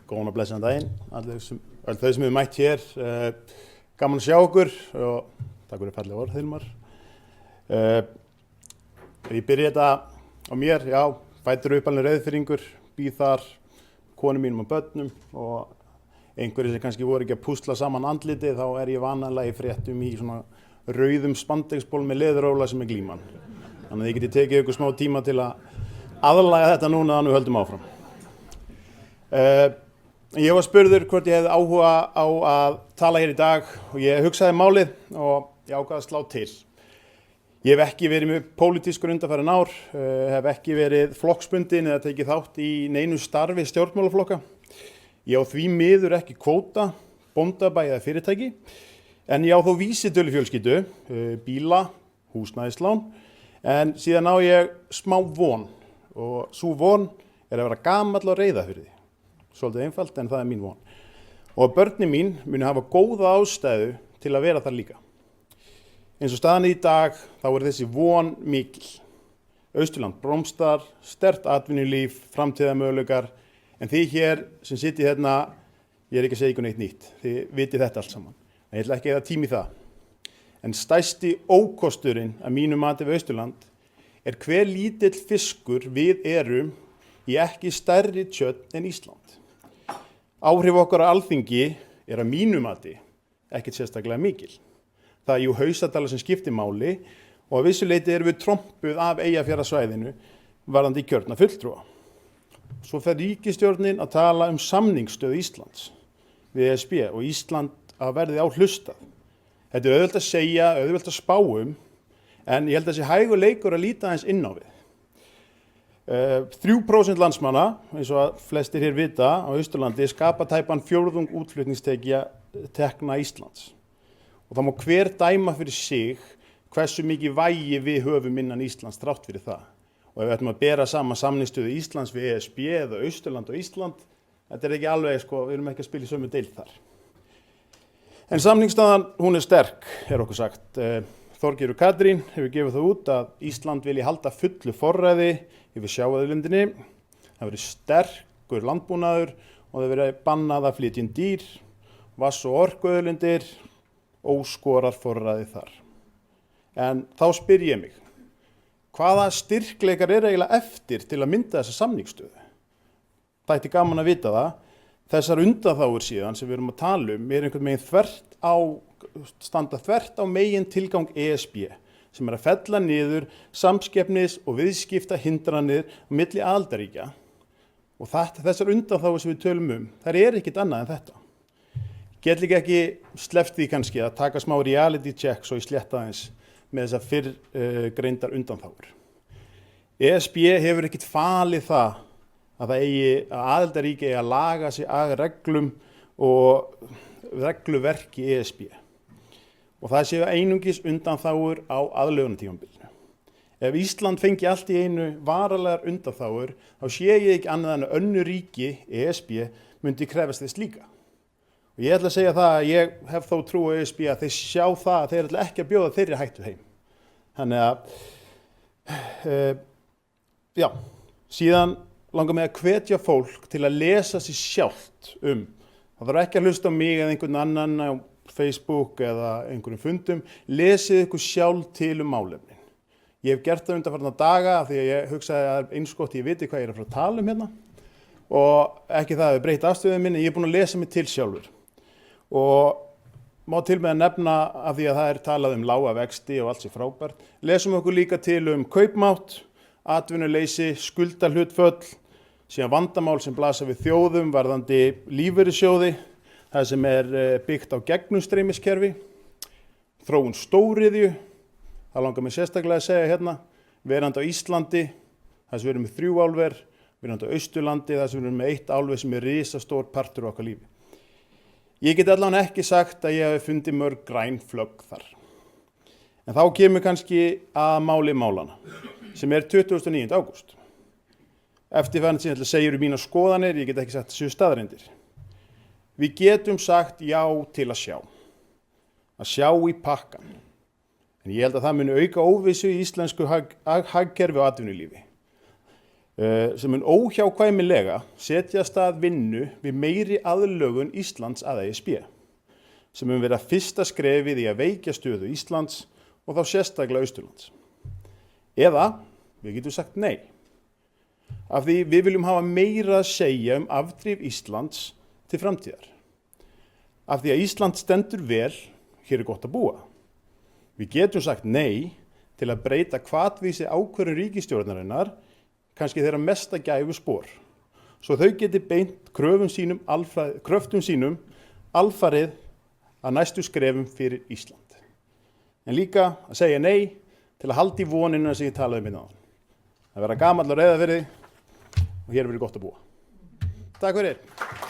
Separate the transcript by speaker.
Speaker 1: Góðan og blessaðan daginn, öll þau sem við mætt hér. Gaman að sjá okkur og takk fyrir fallega orð, Hilmar. Ég byrja þetta á mér, já, fæddur uppalinn Reyðfirðingur, býð þar, konu mínum og börnum og einhverjir sem kannski voru ekki að púsla saman andlitið, þá er ég vanalega í fréttum í svona rauðum spandexból með leðuróla sem er glíman. Þannig að ég geti tekið ykkur smá tíma til að aðlaga þetta núna þannig við höldum áfram. Ég var spurður hvort ég hefði áhuga á að tala hér í dag og ég hugsaði málið og ég ákvað að slá til. Ég hef ekki verið með pólitískur undanfarin ár, hef ekki verið flokksbundin eða tekið þátt í neinu starfi stjórnmálaflokka. Ég á því miður ekki kvóta, bóndabæ eða fyrirtæki, en ég á þó vísitölufjölskyldu, bíla, húsnæðislán, en síðan á ég smá von og sú von er að vera gamall á Reyðarfirði. Svolítið einfalt en það er mín von. Og börnin mín muni hafa góða ástæðu til að vera þar líka. Eins og staðan í dag þá er þessi von mikil. Austurland blómstrar, sterkt atvinnulíf, framtíðarmöguleikar, en þið hér sem sitið hérna, ég er ekki að segja ykkur neitt nýtt, þið vitið þetta allt saman. En ég ætla ekki að eyða tíma í það. En stærsti ókosturinn að mínu mati við Austurland er hver lítill fiskur við erum í ekki stærri tjörn en Ísland. Áhrif okkar á Alþingi er að mínu mati ekkert sérstaklega mikil. Það er jú Hausadalur sem skiptir máli og að vissu leyti erum við trompuð af Eyjafjarðarsvæðinu varðandi kjörna fulltrúa. Svo fer ríkisstjórnin að tala um samningsstöðu Íslands við ESB og Ísland að verði á hlustað. Þetta er auðvelt að segja, auðvelt að spá en ég held að þessi hægur leikur að líta aðeins inn á við. 3% landsmanna, eins og að flestir hér vita á Austurlandi, skapa tæpan fjórðung útflutningstekna Íslands. Og það má hver dæma fyrir sig hversu mikið vægi við höfum innan Íslands þrátt fyrir það. Og ef við ætlum að bera saman samningsstöðu Íslands við ESB eða Austurland og Ísland, þetta er ekki alveg, við erum ekki að spila í sömu deild þar. En samningsstaðan, hún er sterk, er okkur sagt. Þorgerður Katrín hefur gefið það út að Ísland vilji halda fullu forræði yfir sjávarauðlindinni. Það verið sterkur landbúnaður og það verið bannað að flytja inn dýr, vatns- og orkuauðlindir, óskorar forræði þar. En þá spyr ég mig, hvaða styrkleikar er eiginlega eftir til að mynda þessa samningsstöðu? Það ætti gaman að vita það. Þessar undanþágur síðan sem við erum að tala er einhvern veginn standa þvert á megin tilgang ESB sem er að fella niður samskeppnis- og viðskiptahindranir á milli aðildarríkja og þessar undanþágur sem við tölum þær er ekkert annað en þetta. Get líka ekki sleppt því kannski að taka smá reality check svo í slétta aðeins með þessar fyrrgreindar undanþágur. ESB hefur ekkert falið það að aðildarríki eigi að laga sig að reglum og regluverki ESB. Og það séu einungis undanþágur á aðlögunartímabilinu. Ef Ísland fengi allt í einu varanlegar undanþágur, þá sé ég ekki annað en að önnur ríki, ESB, myndi krefast þess líka. Og ég ætla að segja það að ég hef þó trú á ESB að þeir sjá það að þeir ætla ekki að bjóða þeirri hættu heim. Þannig að, síðan langar mig að hvetja fólk til að lesa sig sjálft Það þarf ekki að hlusta á mig eða einhvern annan á Facebook eða einhverjum fundum. Lesið ykkur sjálf til málefnin. Ég hef gert það undanfarna daga af því að ég hugsaði að eins gott ég viti hvað ég er að fara að tala hérna. Og ekki það að breyta afstöðu minni, ég er búin að lesa mig til sjálfur. Og má til með að nefna af því að það er talað lága vexti og allt sé frábært. Lesum okkur líka til kaupmátt, atvinnuleysi, skuldahlutföll, síðan vandamál sem blasa við þjóðum varðandi lífeyrissjóði, það sem er byggt á gegnumstreymiskerfi, þróun stóriðju, það langar mig sérstaklega að segja hérna, verandi á Íslandi, það sem við erum með 3 álver, verandi á Austurlandi, það sem við erum með 1 álver sem er risastór partur á okkar lífi. Ég get allavega ekki sagt að ég hef fundið mörg græn flögg þar. En þá kemur kannski að máli málana, sem er 29. ágúst. Eftirfarandi sem ég ætla að segja mínar skoðanir, ég get ekki sagt þessu staðreyndir. Við getum sagt já til að sjá í pakkan. En ég held að það muni auka óvissu í íslensku hagkerfi og atvinnulífi. sem mun óhjákvæmilega setja af stað vinnu við meiri aðlögun Íslands að ESB, sem mun vera fyrsta skrefið í að veikja stöðu Íslands og þá sérstaklega Austurlands. Eða við getum sagt nei, af því við viljum hafa meira að segja afdrif Íslands til framtíðar. Af því að Ísland stendur vel, hér gott að búa. Við getum sagt nei til að breyta hvatvísi ákvörðun ríkisstjórnarinnar, kannski þeirra mesta gæfu spor, svo þau geti beint kröftum sínum alfarið að næstu skrefum fyrir Ísland. En líka að segja nei til að halda í vonina sem ég talaði áðan. Það verða gamall á Reyðarfirði og hér verður gott að búa. Takk fyrir.